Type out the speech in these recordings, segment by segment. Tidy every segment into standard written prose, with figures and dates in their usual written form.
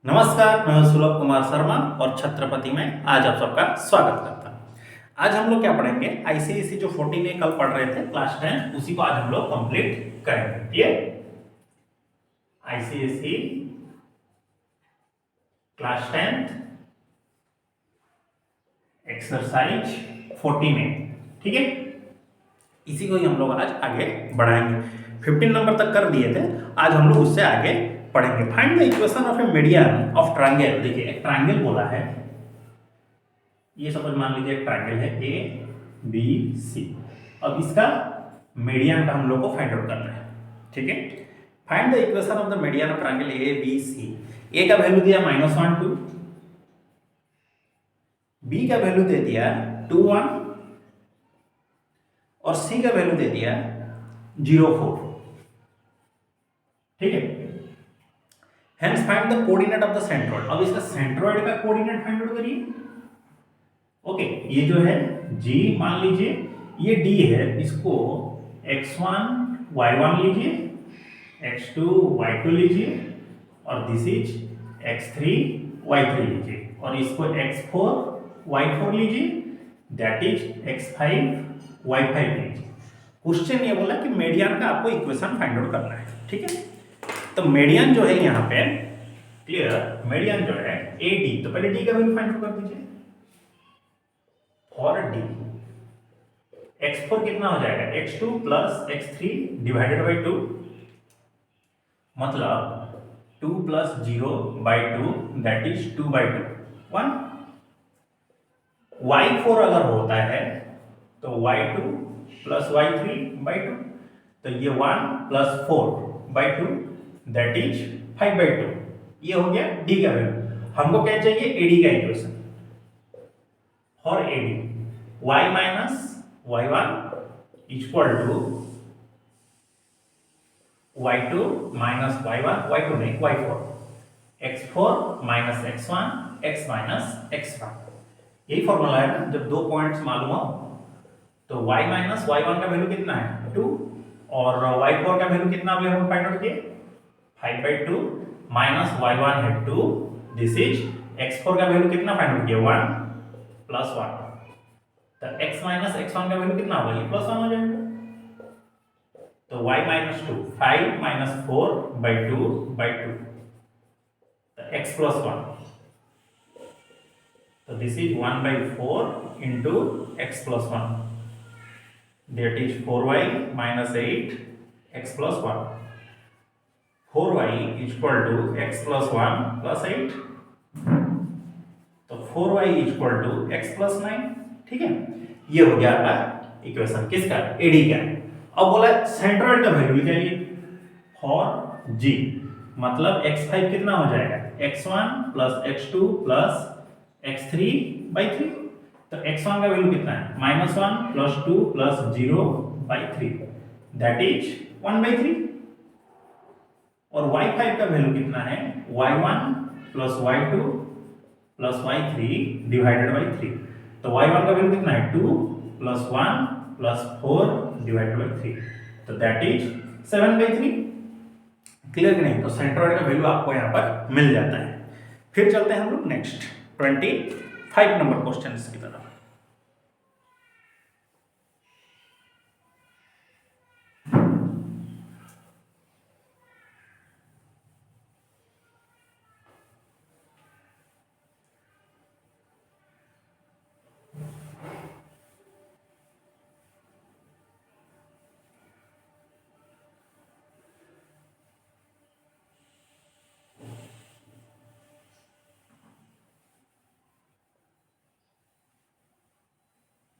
नमस्कार, मैं सुलभ कुमार शर्मा और छत्रपति में आज आप सबका स्वागत करता हूँ। आज हम लोग क्या पढ़ेंगे, आईसीएसई जो 14 कल पढ़ रहे थे क्लास 10, उसी को आज हम लोग कंप्लीट करेंगे। ये आईसीएसई क्लास 10 एक्सरसाइज 14 ठीक है, इसी को ही हम लोग आज आगे बढ़ाएंगे। 15 नंबर तक कर दिए थे, आज हम लोग उससे आगे पढ़ेंगे। Find the equation of A median of triangle. देखिए एक ट्रायंगल बोला है, ये सपोज मान लीजिए एक ट्रायंगल है ए बी सी। अब इसका मीडियन का हम लोग को फाइंड आउट करना है, ठीक है। Find the equation of the median of triangle A B C. A का वैल्यू दिया -1 2, बी का वैल्यू दे दिया 2 1 और सी का वैल्यू दे दिया 0 4, ठीक है। Hence find the coordinate of the centroid। अब इसका सेंट्रोइड का कोऑर्डिनेट फाइंड आउट करिए। ओके, ये जो है G मान लीजिए, ये D है, इसको x1 y1 लीजिए, x2 y2 लीजिए और दिस इज x3 y3 लीजिए और इसको x4 y4 लीजिए, दैट इज x5 y5 लीजिए। क्वेश्चन ये बोला कि मीडियन का आपको इक्वेशन फाइंड आउट करना है, ठीक है। तो मीडियन जो है यहाँ पे क्लियर, मीडियन जो है ए डी, तो पहले डी का वैल्यू फाइंड आउट कर दीजिए। फॉर डी x4 कितना हो जाएगा, x2 plus x3 divided by 2, मतलब 2 plus 0 by 2 that is 2 by 2 1। y4 अगर होता है तो y2 प्लस y3 बाई 2, तो ये 1 plus 4 by 2 that is 5 by 2। ये हो गया डी का वैल्यू। हमको क्या चाहिए, एडी का equation. For AD y minus y1 equal to y2 minus y1 नहीं y4, x4 minus x1 x minus x1। यही फॉर्मूला है ना, जब दो पॉइंट्स मालूम हो तो y माइनस y1 का वैल्यू कितना है 2 और y4 का वैल्यू कितना अभी हम फाइंड आउट किए 5 बाई 2 माइनस y1 है 2, दिस इज x4 का वैल्यू कितना फाइंड आउट किया 1 प्लस 1, तो x माइनस x1 का वैल्यू कितना होगा, ये प्लस 1 हो जाएगा। तो y minus 2 5 minus 4 by 2 by 2, तो x प्लस 1, तो this is 1 by 4 into x plus 1, that is 4y minus 8 x plus 1। 4y equal to x plus 1 plus 8, तो 4y equal to x plus 9, ठीक है। ये हो गया आपका इक्वेशन किसका, एडी का। अब बोला सेंट्रोइड का वैल्यू निकालिए फॉर g, मतलब x5 कितना हो जाएगा x1 plus x2 plus x3 by 3, तो x1 का वैल्यू कितना है -1 plus 2 plus 0 by 3 that is 1 by 3, और y5 का वैल्यू कितना है y1 plus y2 plus y3 divided by 3, तो y1 का वैल्यू कितना है 2 प्लस 1 प्लस 4 डिवाइडेड बाई 3, तो दैट इज 7 बाई 3। क्लियर कि नहीं, तो सेंट्रोइड का वैल्यू आपको यहाँ पर मिल जाता है। फिर चलते हैं हम लोग नेक्स्ट 25 नंबर क्वेश्चन की तरफ।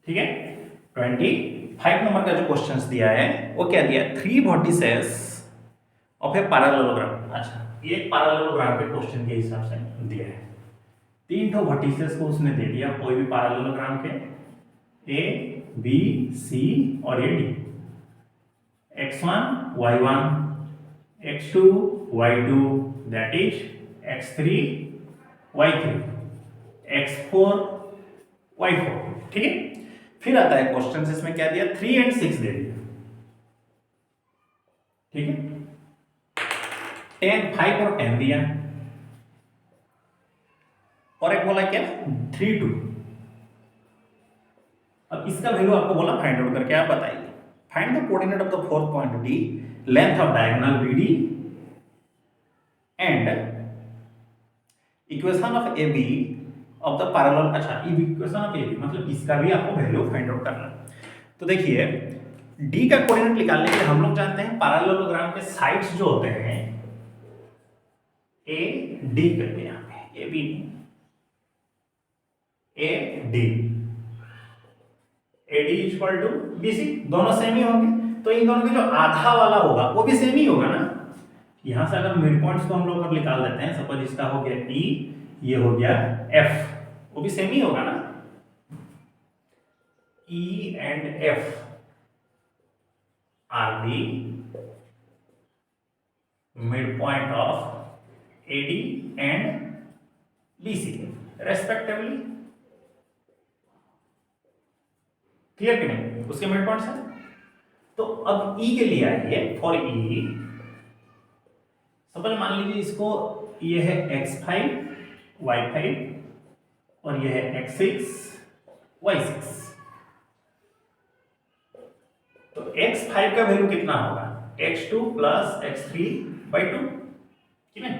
ठीक है, 25 नंबर का जो क्वेश्चंस दिया है वो क्या दिया, 3 वर्टिसेस ऑफ ए पैरेललोग्राम। अच्छा, ये एक पैरेललोग्राम के क्वेश्चन के हिसाब से दिया है। 3 ठो वर्टिसेस को उसने दे दिया, कोई भी पैरेललोग्राम के, ए बी सी और A D. x1 y1 x2 y2 that is x3 y3 x4 y4, ठीक है। फिर आता है क्वेश्चन, इसमें क्या दिया 3 और 6 दे दिया, ठीक है। 10 5 और 10 दिया, और एक बोला क्या 3 2। अब इसका वैल्यू आपको बोला फाइंड आउट करके आप बताइए। Find the coordinate of the fourth point D, length of diagonal BD and equation of A B of the parallel. अच्छा, इक्वेशन ऑफ ए बी मतलब इसका भी आपको वैल्यू फाइंड आउट करना है। तो देखिए डी का कोऑर्डिनेट निकालने के लिए हम लोग जानते हैं पैरेललोग्राम के साइड्स जो होते हैं ए डी करके, यहाँ पे A B A D, A D equal to B C, दोनों सेम ही होंगे। तो इन दोनों के जो आधा वाला होगा वो भी सेम ही होगा ना। यहां से अगर मिड पॉइंट्स को हम लोग अगर निकाल देते हैं, सपोज इसका हो गया ई, ये हो गया एफ, वो भी सेम ही होगा ना। E and F are the mid point of A D and B C respectively. Clear कि नहीं, उसके मिड पॉइंट्स हैं। तो अब ई के लिए आइए, फॉर ई सपोज मान लीजिए इसको, ये है x5 y5 और ये है x6 y6। तो x5 का वैल्यू कितना होगा, x2 प्लस x3/2, ठीक है।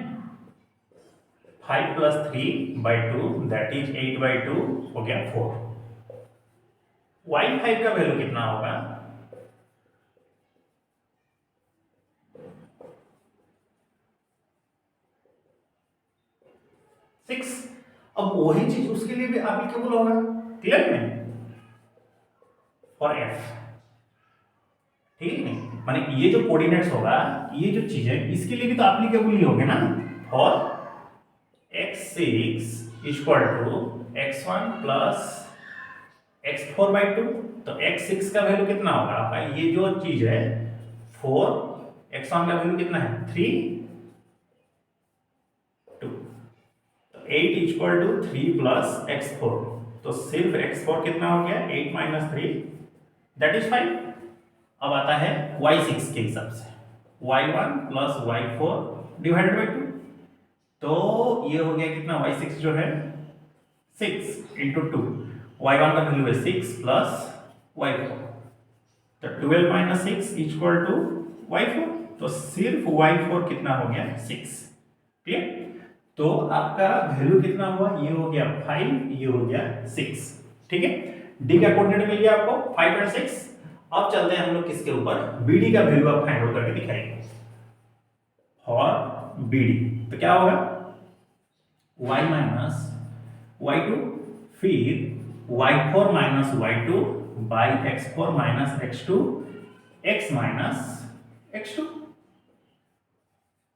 5 प्लस 3/2 दैट इज 8/2 हो गया 4। y5 का वैल्यू कितना होगा, अब वही चीज उसके लिए भी एप्लीकेबल होगा। क्लियर नहीं, फॉर एफ, ठीक है नहीं, माने ये जो कोऑर्डिनेट्स होगा, ये जो चीज है इसके लिए भी तो एप्लीकेबल ही होगा ना। For x6 equal to x1 plus x4/2। तो x6 का वैल्यू कितना होगा आपका, ये जो चीज है 4, x1 का वैल्यू कितना है 3, 8 इक्वल टू 3 प्लस x4। तो सिर्फ x4 कितना हो गया, 8 माइनस 3 दैट इज 5। अब आता है y6 के हिसाब से, y1 plus y4 divided by 2। तो ये हो गया कितना, y6 जो है 6 इंटू 2, y1 का वैल्यू है 6 प्लस y4। तो 12 माइनस 6 इक्वल टू y4। तो सिर्फ y4 कितना हो गया 6। क्लियर। तो आपका वैल्यू कितना हुआ, ये हो गया 5, ये हो गया 6, ठीक है। डी का कोऑर्डिनेट मिल गया आपको 5 और 6। अब चलते हैं हम लोग किसके ऊपर, बीडी का वैल्यू आप फाइंड आउट करके दिखाएंगे फॉर बीडी। तो क्या होगा, y माइनस y2 फिर y4 minus y2 by x4 minus x2 x minus x2।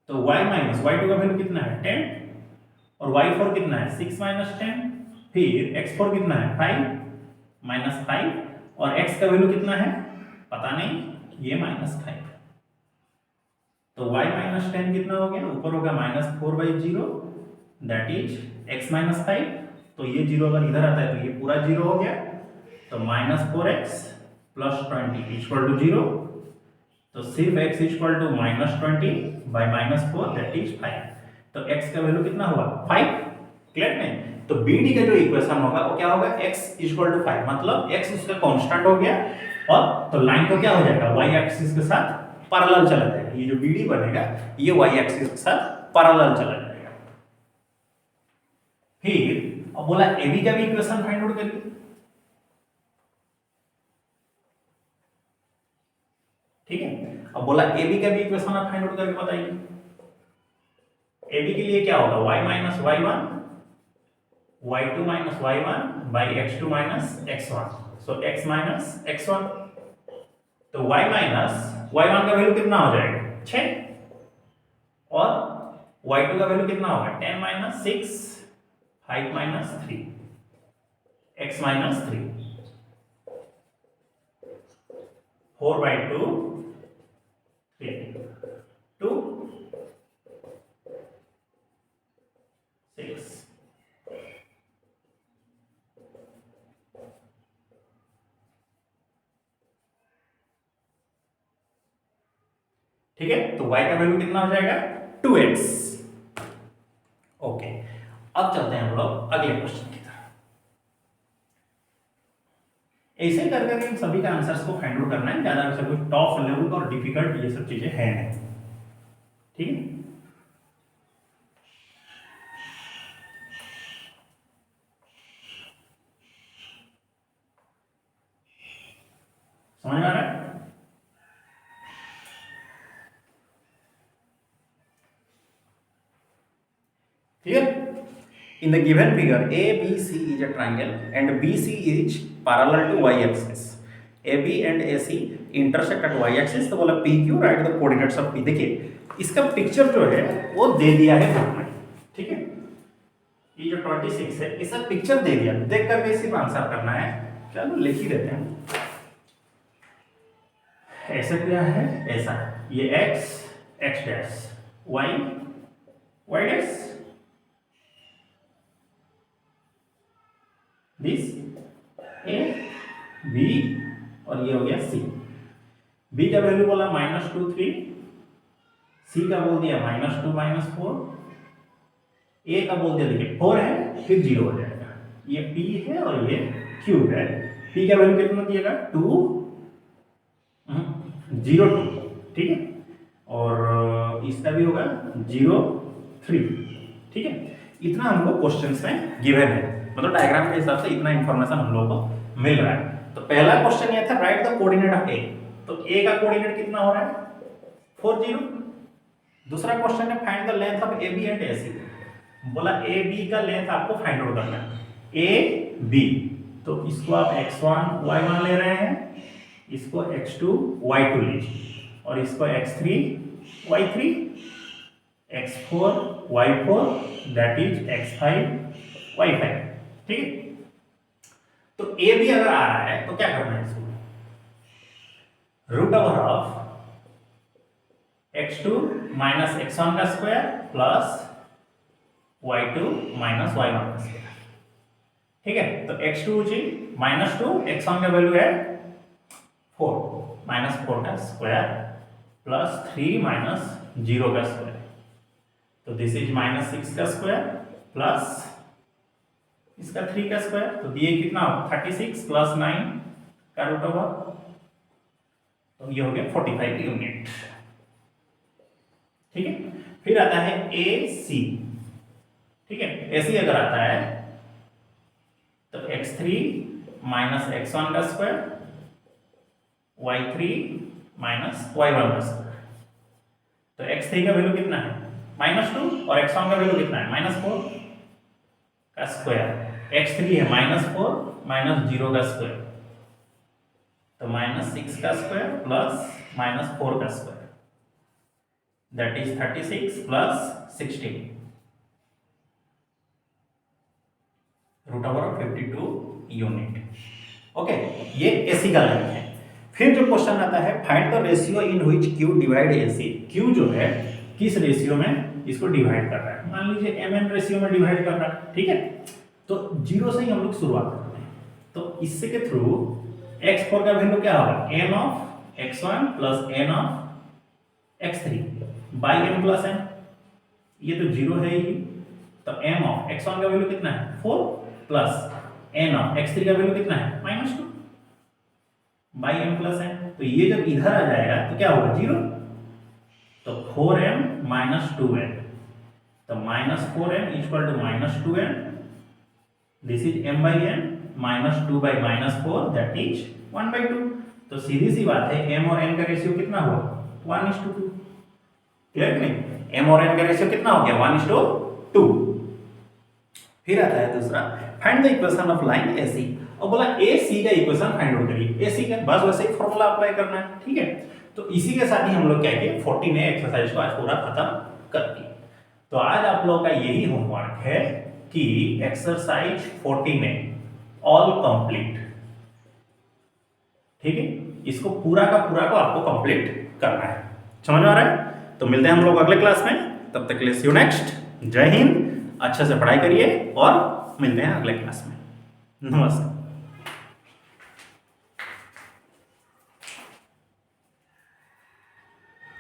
तो y माइनस y2 का वैल्यू कितना है 10 और y4 कितना है 6 माइनस 10, फिर x4 कितना है 5 माइनस 5 और x का वैल्यू कितना है पता नहीं, ये माइनस 5। तो y माइनस 10 कितना हो गया, ऊपर होगा -4/0 दैट इज x माइनस 5। तो ये 0 अगर इधर आता है तो ये पूरा 0 हो गया। तो -4x प्लस 20 इक्वल टू 0। तो सिर्फ x equal to -20 by -4 that is 5। तो x का वैल्यू कितना हुआ 5। क्लियर नहीं। तो BD का जो इक्वेशन होगा वो क्या होगा, x इक्वल टू 5, मतलब x उसका कांस्टेंट हो गया और तो लाइन को क्या हो जाएगा, y एक्सिस के साथ पैरेलल चला जाएगा। ये जो BD बनेगा ये y एक्सिस के साथ पैरेलल चला जाएगा। फिर अब बोला AB का भी इक्वेशन फाइंड आउट करिए। ठीक है, अब बोला AB का भी इक्वेशन आप फाइंड आउट करके बताइए। AB के लिए क्या होगा, y minus y1 y2 minus y1 by x2 minus x1। So x minus x1। तो y माइनस y1 का वैल्यू कितना हो जाएगा 6 और y2 का वैल्यू कितना होगा 10 माइनस 6 5 माइनस 3 x माइनस 3 4/2 3 2 6। ठीक है, तो y का वैल्यू कितना हो जाएगा 2x। ओके, अब चलते हैं हम लोग अगले क्वेश्चन की तरफ। ऐसे कर करके इन सभी का आंसर्स को फाइंड आउट करना है, ज्यादा से कोई टॉप लेवल का और डिफिकल्ट ये सब चीजें है नहीं, ठीक है। समझ में आ रहा है? Clear? In the given figure, ABC is a triangle and BC is parallel to y-axis. AB and AC intersect at y-axis, तो बोला PQ write the coordinates of P। देखिए इसका पिक्चर जो है वो दे दिया है बुक में, ठीक है। ये जो 26 है इसका पिक्चर दे दिया, देख करके सिर्फ आंसर करना है। चलो लिख ही देते हैं। ऐसा क्या है, ऐसा ये x x dash y y dash, this a b और ये हो गया c। b का वैल्यू बोला -2 3, c का बोल दिया -2 -4, a का बोल दिया देखिए 4 है फिर 0 हो जाएगा। ये p है और ये q है। p का वैल्यू कितना दिएगा 2 0 2, ठीक है, और इसका भी होगा 0 3, ठीक है। इतना हमको क्वेश्चंस में गिवन है, मतलब डायग्राम के हिसाब से इतना इंफॉर्मेशन हम लोगों को मिल रहा है। तो पहला क्वेश्चन ये था राइट द कोऑर्डिनेट ऑफ ए, तो ए का कोऑर्डिनेट कितना हो रहा है 4 0। दूसरा क्वेश्चन है find the length of A B and A C, बोला ए बी का लेंथ आपको फाइंड आउट करना है। ए बी, तो इसको आप x1 y1 ले रहे हैं, इसको x2 y2 लीजिए, और इसको x3 y3, x4 y4 that is x5 y5, ठीक है। तो ए बी अगर आ रहा है तो क्या करना है इसको, root over of x2 minus x1 का square plus y2 minus y1 का स्क्वायर, ठीक है। तो x2 जी -2, x1 का वैल्यू है 4, -4 का स्क्वायर प्लस 3 माइनस 0 का स्क्वायर, तो दिस इज -6 का स्क्वायर प्लस इसका 3 का स्क्वायर, तो दिए कितना 36 प्लस 9 का रूट ओवर, तो ये हो गया 45 यूनिट, ठीक है। फिर आता है ए सी, ठीक है। ऐसे अगर आता है तो x3 माइनस x1 का स्क्वायर, y3 माइनस y1 का स्क्वायर, तो x3 का वैल्यू कितना है -2 और x1 का वैल्यू कितना है -4 का स्क्वायर, x3 है -4 माइनस 0 का स्क्वायर, तो -6 का स्क्वायर प्लस -4 का square that is 36 plus 16, root over 52 unit, okay. ये एसी का लेंथ है। फिर जो क्वेश्चन आता है find the ratio in which Q divide AC, Q जो है किस रेशियो में इसको डिवाइड कर रहा है, मान लीजिए mn रेशियो में डिवाइड कर रहा है, ठीक है। तो 0 से ही हम लोग शुरुआत करते हैं, तो इससे के थ्रू x4 का वैल्यू क्या होगा n of x1 plus n of x3 by m plus n, ये तो 0 है ही, तो m ऑफ x1 का वैल्यू कितना है 4 प्लस n ऑफ x3 का वैल्यू कितना है -2 बाई m प्लस n, तो ये जब इधर आ जाएगा तो क्या होगा 0, तो 4m माइनस 2n, तो -4m equal to -2n, this is m by n minus 2 by -4 that is 1/2, तो सीधी सी बात है m और n का रेशियो कितना हुआ 1:2, क्लियर नहीं, m और n का रेशियो कितना हो गया 1:2। फिर आता है दूसरा find the equation of line AC, और बोला AC का इक्वेशन फाइंड आउट करिए, AC का बस वैसे ही फॉर्मूला अप्लाई करना है, ठीक है। तो इसी के साथ ही हम लोग क्या किए 14 एक्सरसाइज को आज पूरा खत्म कर दिए। तो आज आप लोगों का यही होमवर्क है कि एक्सरसाइज 14 ऑल कंप्लीट, ठीक है, इसको पूरा का पूरा को आपको कंप्लीट करना है, समझ में आ रहा है। तो मिलते हैं हम लोग अगले क्लास में, तब तक के लिए सी यू नेक्स्ट, जय हिंद, अच्छे से पढ़ाई करिए और मिलते हैं अगले क्लास में, नमस्कार।